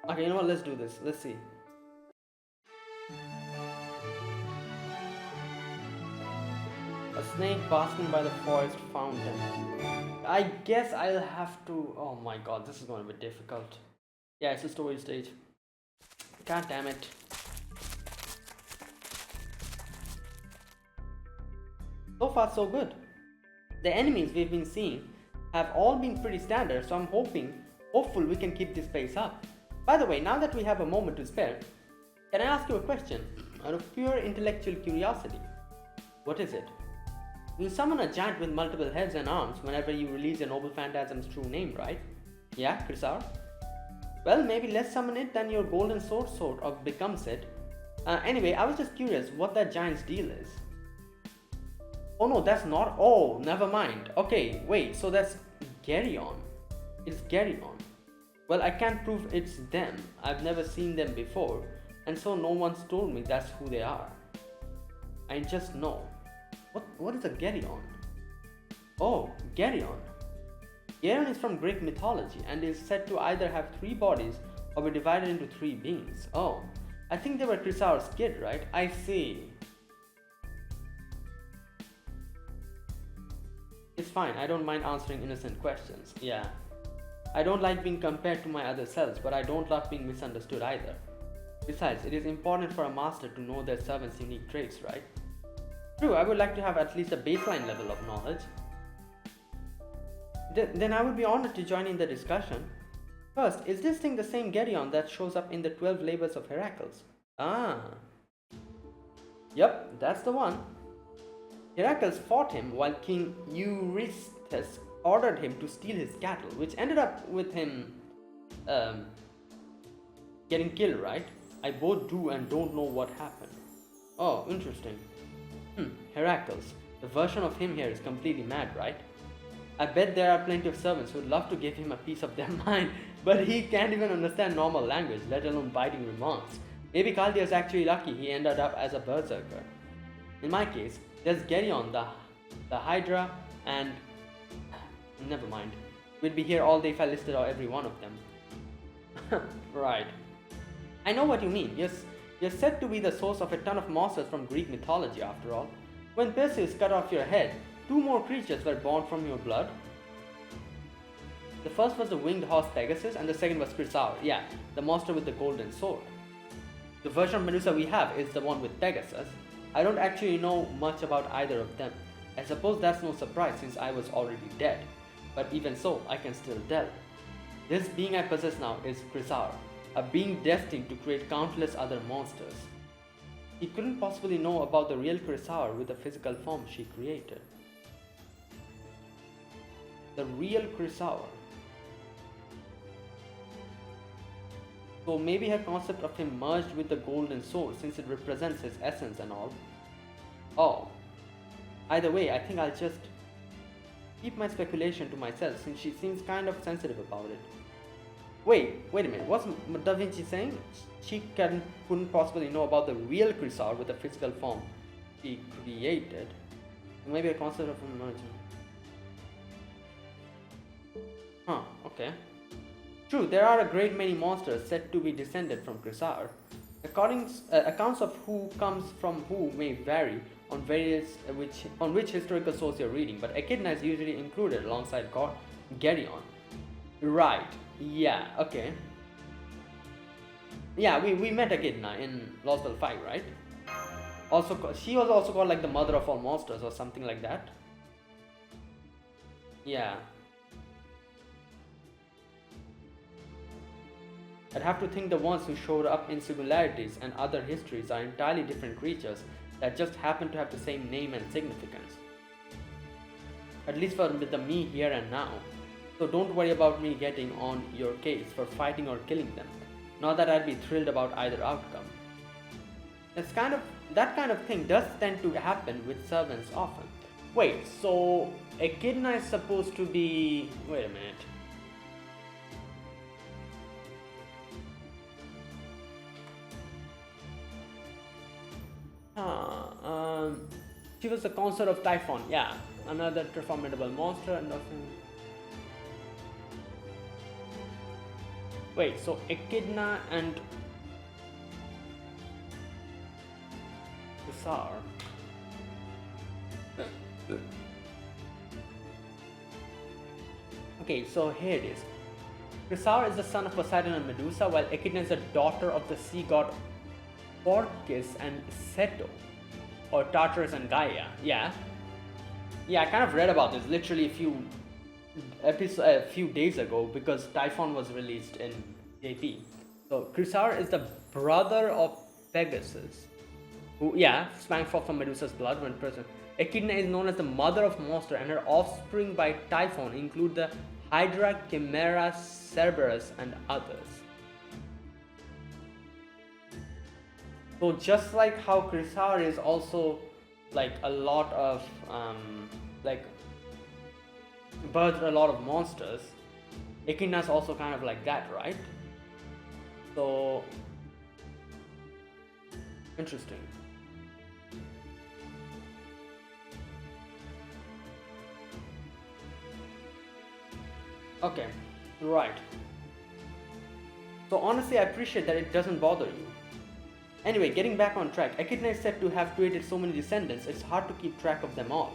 Okay, you know what? Let's do this. Let's see. A snake basking by the forest fountain. I guess I'll have to. Oh my god, this is going to be difficult. Yeah, it's a story stage. God damn it. So far, so good. The enemies we've been seeing have all been pretty standard, so I'm hopeful we can keep this pace up. By the way, now that we have a moment to spare, can I ask you a question? Out of pure intellectual curiosity. What is it? You summon a giant with multiple heads and arms whenever you release a noble phantasm's true name, right? Yeah, Krisar? Well, maybe less summon it than your golden sword sort of becomes it. Anyway, I was just curious what that giant's deal is. Oh no, that's not. Oh, never mind. Okay, wait, so that's Geryon. It's Geryon. Well, I can't prove it's them. I've never seen them before, and so no one's told me that's who they are. I just know. What is a Geryon? Oh, Geryon. Geryon is from Greek mythology and is said to either have 3 bodies or be divided into 3 beings. Oh, I think they were Krisar's kid, right? I see. It's fine, I don't mind answering innocent questions. Yeah. I don't like being compared to my other selves, but I don't love being misunderstood either. Besides, it is important for a master to know their servant's unique traits, right? True, I would like to have at least a baseline level of knowledge. Then I would be honored to join in the discussion. First, is this thing the same Geryon that shows up in the 12 labors of Heracles? Ah. Yep, that's the one. Heracles fought him while King Eurystheus ordered him to steal his cattle, which ended up with him getting killed, right? I both do and don't know what happened. Oh, interesting. Heracles. The version of him here is completely mad, right? I bet there are plenty of servants who would love to give him a piece of their mind, but he can't even understand normal language, let alone biting remarks. Maybe Chaldea's actually lucky he ended up as a berserker. In my case, there's Geryon, the Hydra, and... never mind. We'd be here all day if I listed out every one of them. Right. I know what you mean. You're said to be the source of a ton of monsters from Greek mythology, after all. When Perseus cut off your head, 2 more creatures were born from your blood. The first was the winged horse Pegasus, and the second was Krisar, yeah, the monster with the golden sword. The version of Medusa we have is the one with Pegasus. I don't actually know much about either of them. I suppose that's no surprise since I was already dead. But even so, I can still tell. This being I possess now is Krisar, a being destined to create countless other monsters. He couldn't possibly know about the real Krisar with the physical form she created. The real Krisar. So maybe her concept of him merged with the golden sword since it represents his essence and all. Oh. Either way, I think I'll just keep my speculation to myself since she seems kind of sensitive about it. Wait a minute, what's Da Vinci saying? She couldn't possibly know about the real Krisar with the physical form he created. Maybe a concept of him merging. Huh, okay. True, there are a great many monsters said to be descended from Krisar. Accounts of who comes from who may vary on which historical source you're reading, but Echidna is usually included alongside Geryon. Right, yeah, okay. Yeah, we met Echidna in Lost World 5, right? She was also called like the mother of all monsters or something like that. Yeah. I'd have to think the ones who showed up in Singularities and other histories are entirely different creatures that just happen to have the same name and significance. At least for the me here and now. So don't worry about me getting on your case for fighting or killing them. Not that I'd be thrilled about either outcome. That kind of thing does tend to happen with servants often. Wait, so Echidna is supposed to be... Wait a minute. She was the consort of Typhon, yeah, another formidable monster and nothing. Wait, so Echidna and Hussar. Okay, so here it is. Hussar is the son of Poseidon and Medusa, while Echidna is the daughter of the sea god Orcus and Ceto, or Tartarus and Gaia. Yeah, I kind of read about this literally a few days ago because Typhon was released in JP. So Hussar is the brother of Pegasus, who sprang forth from Medusa's blood when present. Echidna is known as the mother of monsters, and her offspring by Typhon include the Hydra, Chimera, Cerberus, and others. So just like how Hussar is also like a lot of like birthed a lot of monsters, Echidna is also kind of like that, right? So interesting. Okay, right. So honestly, I appreciate that it doesn't bother you. Anyway, getting back on track, Echidna is said to have created so many descendants, it's hard to keep track of them all.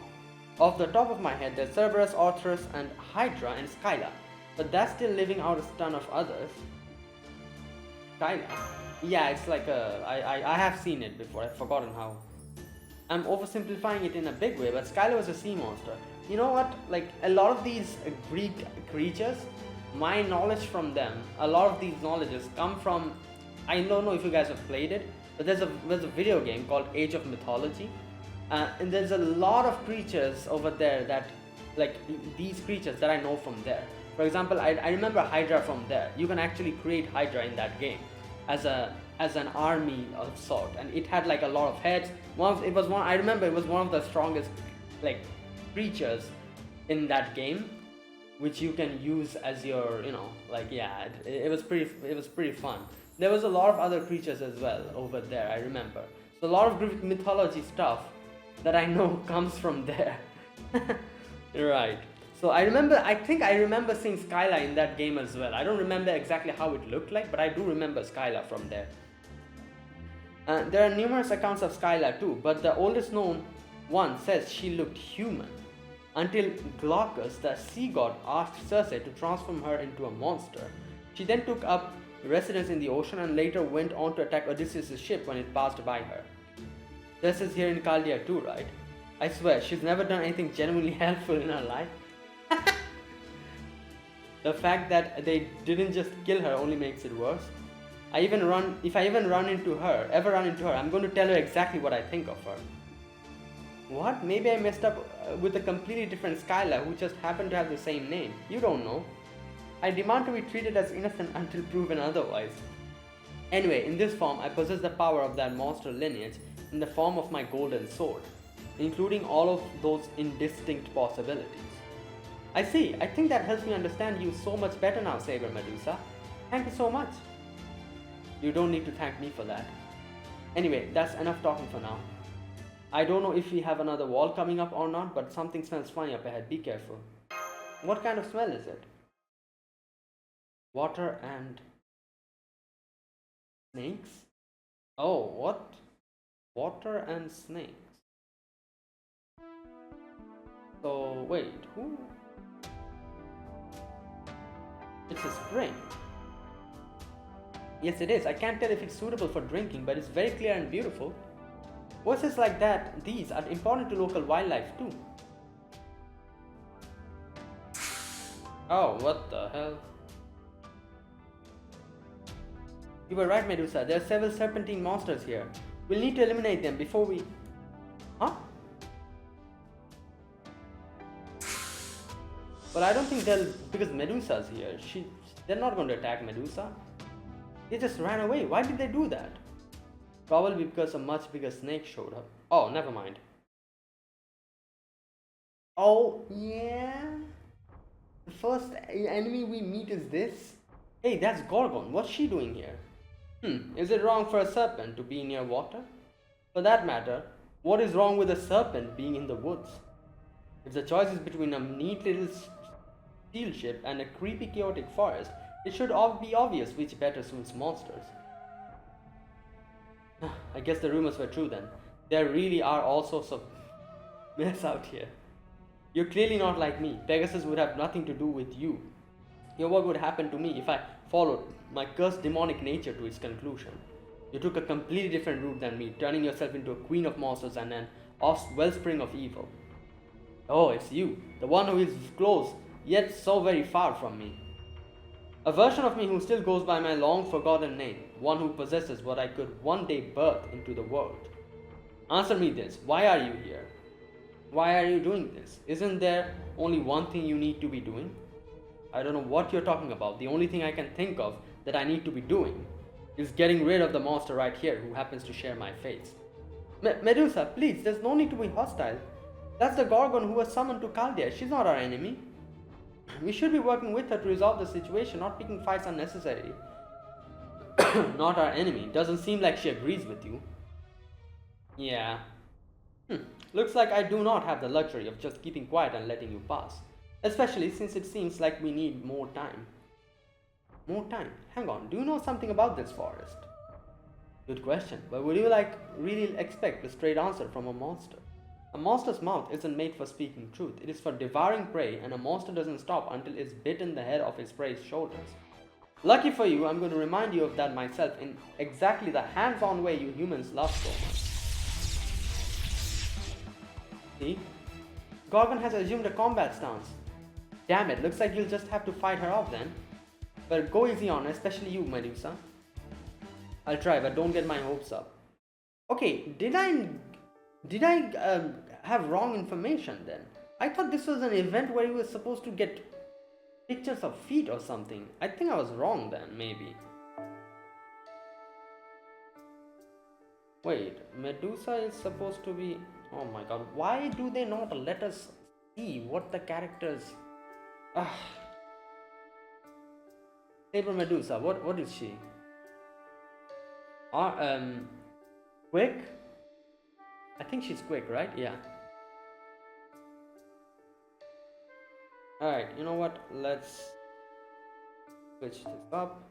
Off the top of my head, there's Cerberus, Arthurus, and Hydra, and Scylla, but that's still leaving out a ton of others. Scylla? Yeah, it's like I have seen it before, I've forgotten how. I'm oversimplifying it in a big way, but Scylla was a sea monster. You know what, like a lot of these Greek creatures, my knowledge from them, a lot of these knowledges come from, I don't know if you guys have played it, but there's a video game called Age of Mythology, and there's a lot of creatures over there that, like these creatures that I know from there. For example, I remember Hydra from there. You can actually create Hydra in that game as an army of sort, and it had like a lot of heads. I remember it was one of the strongest like creatures in that game, which you can use as your, it was pretty fun. There was a lot of other creatures as well over there, I remember. So a lot of Greek mythology stuff that I know comes from there. Right. So I think I remember seeing Scylla in that game as well. I don't remember exactly how it looked like, but I do remember Scylla from there. There are numerous accounts of Scylla too, but the oldest known one says she looked human, until Glaucus, the sea god, asked Circe to transform her into a monster. She then took up residence in the ocean and later went on to attack Odysseus' ship when it passed by her. Circe is here in Chaldea too, right? I swear, she's never done anything genuinely helpful in her life. The fact that they didn't just kill her only makes it worse. If I ever run into her, I'm going to tell her exactly what I think of her. What? Maybe I messed up with a completely different Scylla who just happened to have the same name. You don't know. I demand to be treated as innocent until proven otherwise. Anyway, in this form, I possess the power of that monster lineage in the form of my golden sword, including all of those indistinct possibilities. I see. I think that helps me understand you so much better now, Saber Medusa. Thank you so much. You don't need to thank me for that. Anyway, that's enough talking for now. I don't know if we have another wall coming up or not, but something smells funny up ahead. Be careful. What kind of smell is it? Water and snakes? Oh, what? Water and snakes. So, wait, who? It's a spring. Yes, it is. I can't tell if it's suitable for drinking, but it's very clear and beautiful. Oases like these are important to local wildlife too. Oh, what the hell? You were right, Medusa. There are several serpentine monsters here. We'll need to eliminate them before we... Huh? Well, I don't think they'll... Because Medusa's here. They're not going to attack Medusa. They just ran away. Why did they do that? Probably because a much bigger snake showed up. Oh, never mind. Oh, yeah? The first enemy we meet is this? Hey, that's Gorgon. What's she doing here? Is it wrong for a serpent to be near water? For that matter, what is wrong with a serpent being in the woods? If the choice is between a neat little steel ship and a creepy chaotic forest, It should all be obvious which better suits monsters. I guess the rumors were true then. There really are all sorts of mess out here. You're clearly not like me. Pegasus would have nothing to do with you. What would happen to me if I followed my cursed demonic nature to its conclusion? You took a completely different route than me, turning yourself into a queen of monsters and an wellspring of evil. Oh, it's you, the one who is close, yet so very far from me. A version of me who still goes by my long forgotten name, one who possesses what I could one day birth into the world. Answer me this, why are you here? Why are you doing this? Isn't there only one thing you need to be doing? I don't know what you're talking about. The only thing I can think of that I need to be doing is getting rid of the monster right here who happens to share my fates. Medusa, please, there's no need to be hostile. That's the Gorgon who was summoned to Chaldea. She's not our enemy. We should be working with her to resolve the situation, not picking fights unnecessarily. Not our enemy. Doesn't seem like she agrees with you. Yeah. Looks like I do not have the luxury of just keeping quiet and letting you pass. Especially since it seems like we need more time. More time? Hang on, do you know something about this forest? Good question, but would you really expect a straight answer from a monster? A monster's mouth isn't made for speaking truth. It is for devouring prey, and a monster doesn't stop until it's bitten the head of its prey's shoulders. Lucky for you, I'm going to remind you of that myself in exactly the hands-on way you humans love so much. See? Gorgon has assumed a combat stance. Damn it, looks like you'll just have to fight her off then. But go easy on her, especially you, Medusa. I'll try, but don't get my hopes up. Okay, did I have wrong information then? I thought this was an event where you were supposed to get pictures of feet or something. I think I was wrong then, maybe. Wait, Medusa is supposed to be... Oh my god, why do they not let us see what the characters... Saber Medusa, what is she? Quick? I think she's quick, right? Yeah. Alright, you know what? Let's switch this up.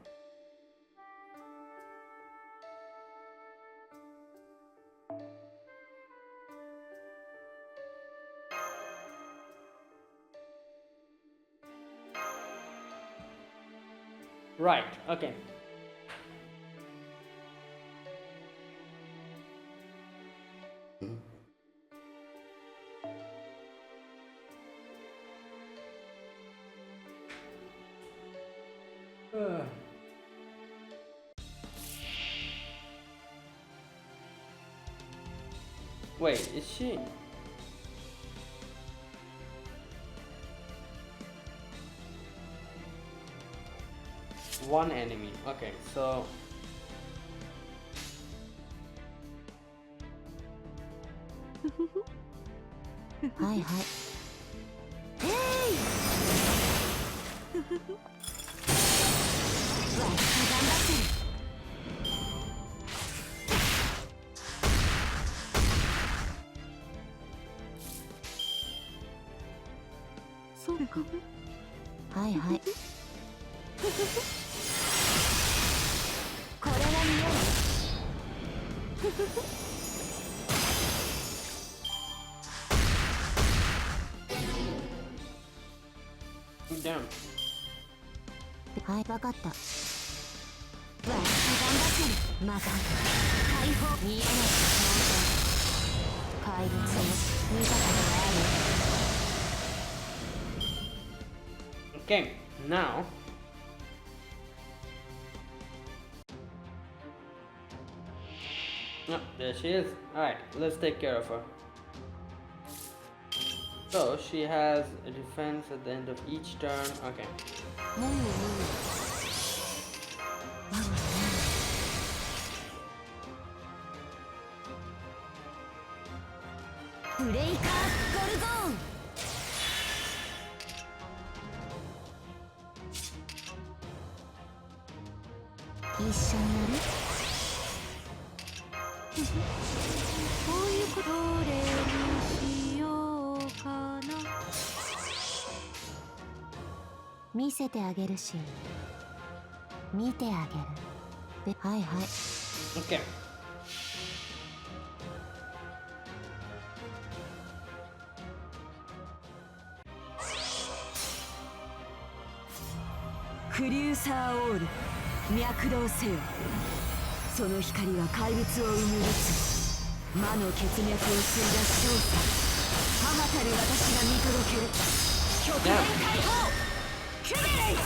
Right, okay. Wait, is she? One enemy. Okay, soはいはい。そうか。はいはい。これは見える。damn. はい、わかった。わし頑張ってる。また解放見えない怪物よ。見たことある。Okay, now oh, there she is. Alright, let's take care of her. So she has a defense at the end of each turn. Okay.ブレイカーゴルゴーン。一緒にやる？こういうことにしようかな。見せてあげるし。見てあげる。で、はいはい。Okay. クリューサーオール、脈動せよ。その光は怪物を生むるつ。魔の血脈を吸い出す勝者。母たる私が見届ける。極限解放キュベレイ。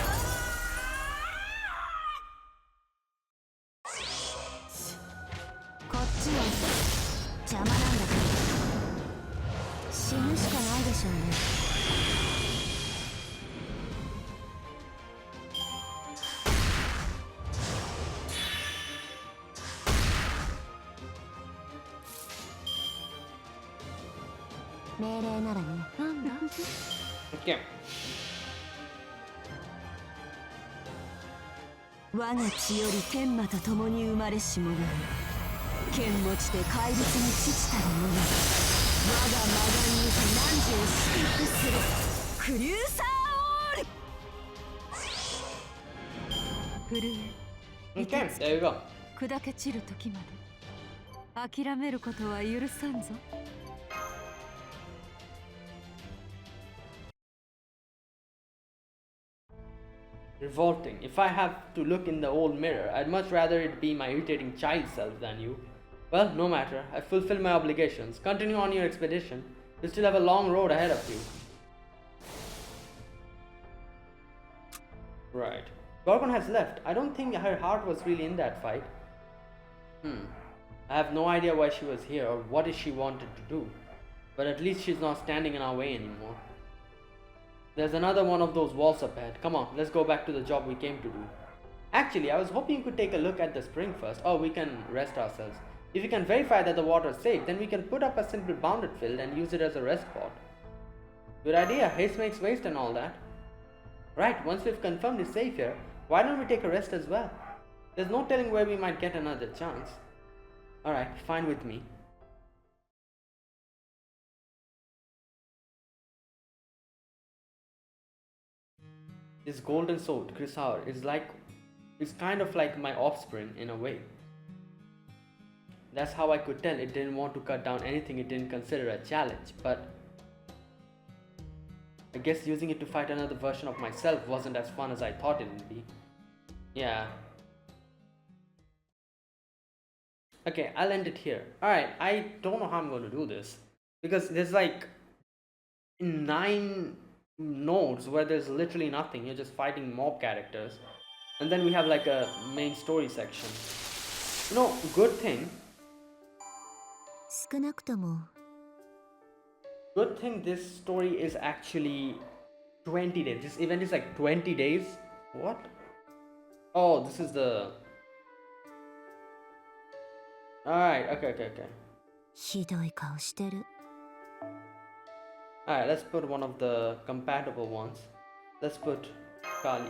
こっちは邪魔なんだから。死ぬしかないでしょうね。命令ならね。なんだOkay. 我が血より天魔と共に生まれし者に剣持ちで怪物に父たる者、我が魔眼にて汝を祝福するクリューサーオール。震え Okay, there you go. 砕け散る時まで諦めることは許さんぞ。Revolting. If I have to look in the old mirror, I'd much rather it be my irritating child self than you. Well, no matter. I fulfilled my obligations. Continue on your expedition. You still have a long road ahead of you. Right. Gorgon has left. I don't think her heart was really in that fight. I have no idea why she was here or what she wanted to do. But at least she's not standing in our way anymore. There's another one of those walls up ahead. Come on, let's go back to the job we came to do. Actually, I was hoping you could take a look at the spring first. Oh, we can rest ourselves. If we can verify that the water is safe, then we can put up a simple bounded field and use it as a rest spot. Good idea. Haste makes waste and all that. Right, once we've confirmed it's safe here, why don't we take a rest as well? There's no telling where we might get another chance. Alright, fine with me. This golden sword, Chrysaor, is kind of like my offspring in a way. That's how I could tell it didn't want to cut down anything it didn't consider a challenge, but I guess using it to fight another version of myself wasn't as fun as I thought it would be. Yeah. Okay, I'll end it here. Alright, I don't know how I'm going to do this, because there's like 9 nodes where there's literally nothing. You're just fighting mob characters, and then we have like a main story section. You know, good thing this story is actually 20 days. This event is like 20 days. What? Oh, this is the... Alright, okay. ひどい顔してる。Alright, let's put one of the compatible ones. Let's put Kali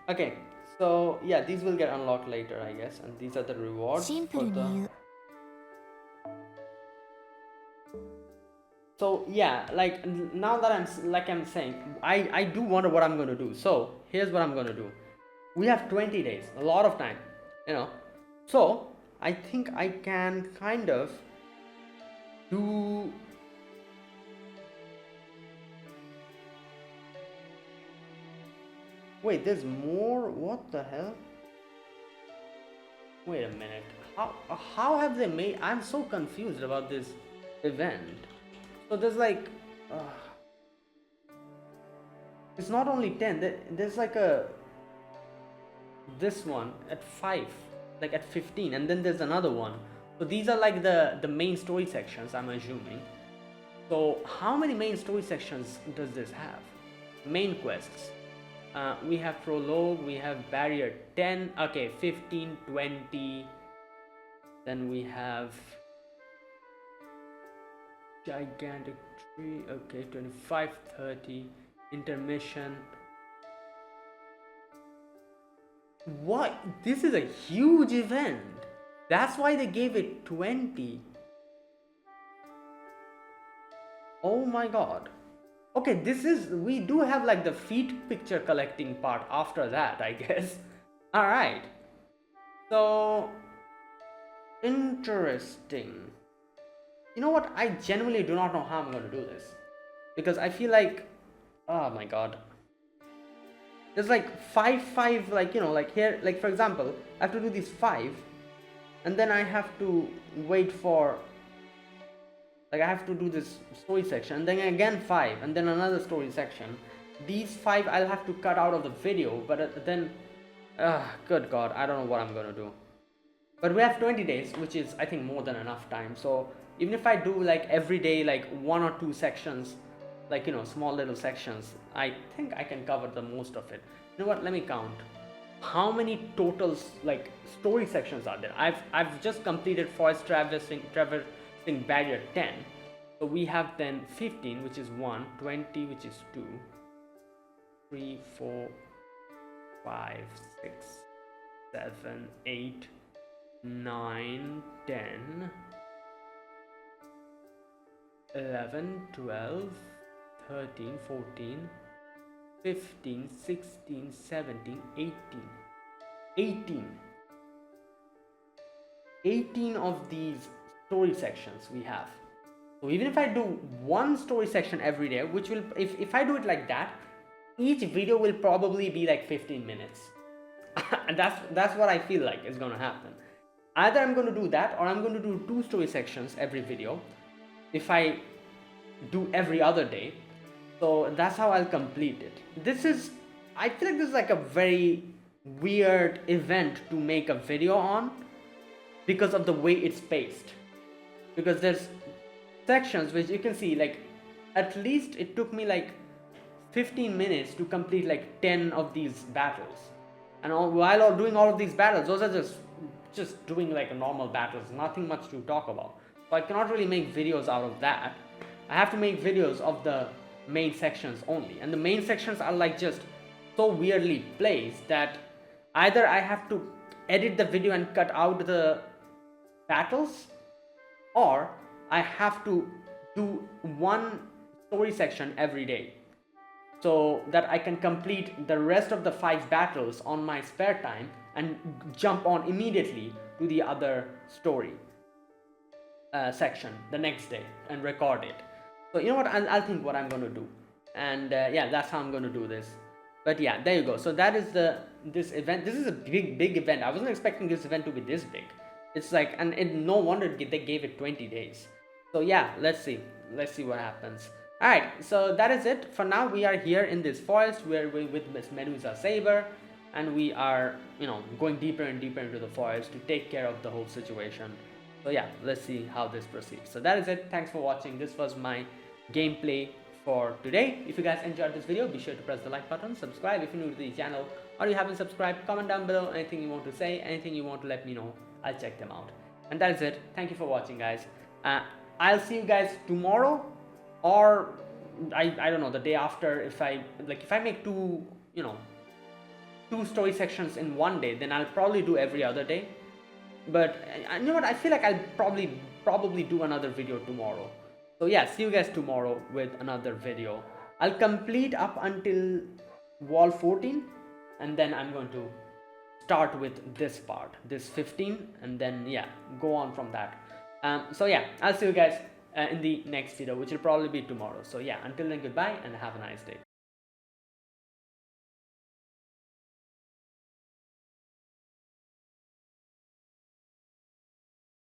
there. Okay, so yeah, these will get unlocked later, I guess, and these are the rewards for the... So yeah, like now that I'm saying, I do wonder what I'm gonna do. So here's what I'm gonna do. We have 20 days, a lot of time, you know. So I think I can kind of do... Wait, there's more? What the hell? Wait a minute. How have they made... I'm so confused about this event. So there's like... it's not only 10. There's like a... This one at 5. Like at 15. And then there's another one. So these are like the main story sections, I'm assuming. So how many main story sections does this have? Main quests. We have prologue, we have barrier 10, okay, 15, 20. Then we have gigantic tree, okay, 25, 30, intermission. What? This is a huge event. That's why they gave it 20. Oh my god. Okay, we do have like the feet picture collecting part after that, I guess. Alright. So, interesting. You know what? I genuinely do not know how I'm going to do this. Because I feel like, oh my god. There's like five, like, like here, like for example, I have to do these 5. And then I have to wait for, like I have to do this story section, and then again 5, and then another story section. These 5 I'll have to cut out of the video, but then, good god, I don't know what I'm gonna do. But we have 20 days, which is I think more than enough time. So even if I do like every day, like 1 or 2 sections, like small little sections, I think I can cover the most of it. You know what? Let me count. How many totals like story sections are there? I've just completed forest traversing barrier 10. So we have then 15, which is 1, 20, which is 2, 3, 4, 5, 6, 7, 8, 9, 10, 11, 12, 13, 14, 15, 16, 17, 18. 18 of these story sections we have. So even if I do one story section every day, which will, if I do it like that, each video will probably be like 15 minutes. And that's what I feel like is going to happen. Either I'm going to do that, or I'm going to do 2 story sections every video if I do every other day. So that's how I'll complete it. I feel like this is like a very weird event to make a video on, because of the way it's paced. Because there's sections which you can see, like at least it took me like 15 minutes to complete like 10 of these battles. And while doing all of these battles, those are just doing like normal battles, nothing much to talk about. So I cannot really make videos out of that. I have to make videos of the main sections only, and the main sections are like just so weirdly placed that either I have to edit the video and cut out the battles, or I have to do one story section every day, so that I can complete the rest of the 5 battles on my spare time and jump on immediately to the other story section the next day and record it. So you know what, I'll think what I'm going to do, and yeah, that's how I'm going to do this. But yeah, there you go. So that is this event. This is a big event. I wasn't expecting this event to be this big. It's like, and no wonder they gave it 20 days. So yeah, let's see what happens. Alright, so that is it for now. We are here in this forest where we're with Miss Medusa Saber, and we are going deeper and deeper into the forest to take care of the whole situation. So yeah, let's see how this proceeds. So that is it. Thanks for watching. This was my gameplay for today. If you guys enjoyed this video, be sure to press the like button, subscribe if you're new to the channel, or you haven't subscribed. Comment down below anything you want to say, anything you want to let me know. I'll check them out. And that is it. Thank you for watching, guys. I'll see you guys tomorrow, or I don't know, the day after. If I make two story sections in one day, then I'll probably do every other day. But you know what, I feel like I'll probably do another video tomorrow. So yeah, see you guys tomorrow with another video. I'll complete up until wall 14, and then I'm going to start with this part, this 15, and then yeah, go on from that. So yeah, I'll see you guys in the next video, which will probably be tomorrow. So yeah, until then, goodbye and have a nice day.